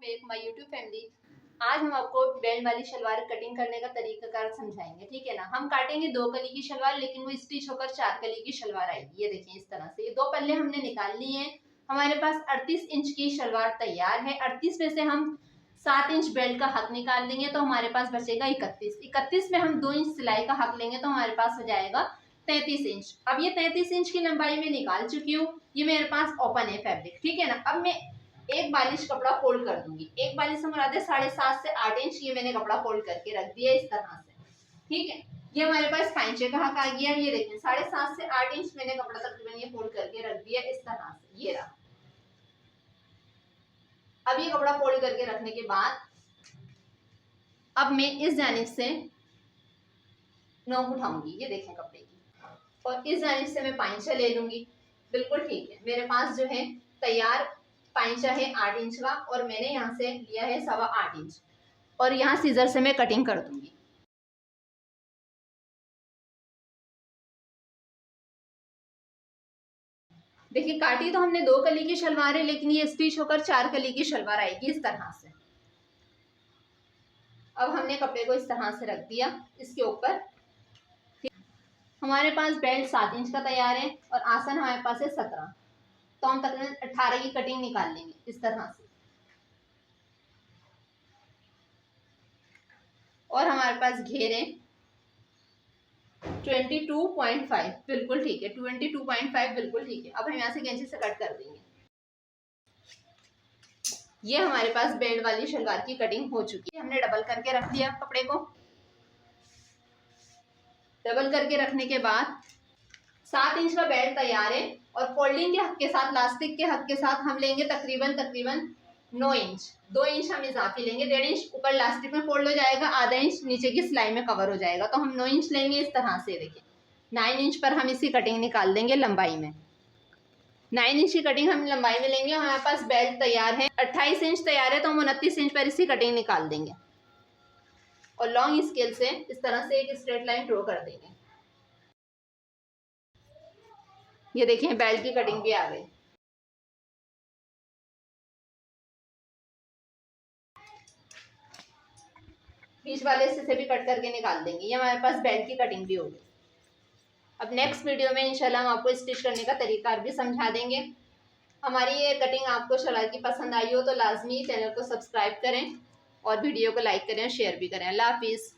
Back my YouTube family. आज हम आपको बेल्ट वाली शलवार कटिंग करने का तरीकाकार समझाएंगे, ठीक है ना। हम काटेंगे 2 कली की शलवार, लेकिन वो स्टिच होकर 4 कली की शलवार आएगी। ये देखिए इस तरह से, ये 2 पल्ले हमने निकाल लिए हैं। हमारे पास 38 इंच की शलवार तैयार है। 38 में से हम 7 इंच बेल्ट का हक निकाल देंगे तो हमारे पास बचेगा 31 में हम 2 इंच सिलाई का हक लेंगे तो हमारे पास हो जाएगा 33 इंच। अब ये 33 इंच की लंबाई में निकाल चुकी हूँ। ये मेरे पास ओपन है फैब्रिक, ठीक है ना। अब मैं एक बालिश कपड़ा फोल्ड कर दूंगी। एक बालिश से मुराद है 7.5 से 8 इंच। ये मैंने कपड़ा फोल्ड करके रख दिया इस तरह से, ठीक है। ये हमारे पास पांचे का हक आ गया। ये देखिए 7.5 से 8 इंच मैंने कपड़ा तकरीबन ये फोल्ड करके रख दिया इस तरह से। ये रहा। अब ये कपड़ा फोल्ड करके रखने के बाद अब मैं इस जानिब से नोक उठाऊंगी, ये देखें कपड़े की, और इस जानिब से मैं पांचा ले लूंगी। बिल्कुल ठीक है। मेरे पास जो है तैयार पांचा है 8 इंच का, और मैंने यहाँ से लिया है 8.25 इंच, और यहाँ सीजर से मैं कटिंग कर दूंगी। देखिए काटी तो हमने 2 कली की शलवार है, लेकिन ये स्टिच होकर 4 कली की शलवार आएगी इस तरह से। अब हमने कपड़े को इस तरह से रख दिया इसके ऊपर। हमारे पास बेल्ट 7 इंच का तैयार है और आसन हमारे पास है 17, तो हम तकरीबन 18 की कटिंग निकाल लेंगे इस तरह से। और हमारे पास घेर है 22.5, बिल्कुल ठीक है। 22.5 बिल्कुल ठीक है। अब हम यहाँ से कैंची से कट कर देंगे। ये हमारे पास बेल्ट वाली शलवार की कटिंग हो चुकी है। हमने डबल करके रख दिया कपड़े को। डबल करके रखने के बाद 7 इंच का बेल्ट तैयार है, और फोल्डिंग के हक के साथ, लास्टिक के हक के साथ हम लेंगे तकरीबन 9 इंच। 2 इंच हम इजाफी लेंगे। 1.5 इंच ऊपर लास्टिक में फोल्ड हो जाएगा, आधा इंच नीचे की सिलाई में कवर हो जाएगा, तो हम 9 इंच लेंगे इस तरह से। देखिए 9 इंच पर हम इसकी कटिंग निकाल देंगे लंबाई में। 9 इंच की कटिंग हम लंबाई में लेंगे। हमारे पास बेल्ट तैयार है 28 इंच तैयार है, तो हम 29 इंच पर इसकी कटिंग निकाल देंगे, और लॉन्ग स्केल से इस तरह से एक स्ट्रेट लाइन ड्रॉ कर देंगे। ये देखें बेल्ट की कटिंग भी आ गई। बीच वाले हिस्से से भी कट करके निकाल देंगे। ये हमारे पास बेल्ट की कटिंग भी हो गई। अब नेक्स्ट वीडियो में इंशाल्लाह हम आपको स्टिच करने का तरीका भी समझा देंगे। हमारी ये कटिंग आपको शलवार की पसंद आई हो तो लाजमी चैनल को सब्सक्राइब करें, और वीडियो को लाइक करें और शेयर भी करें। अल्लाह हाफिज़।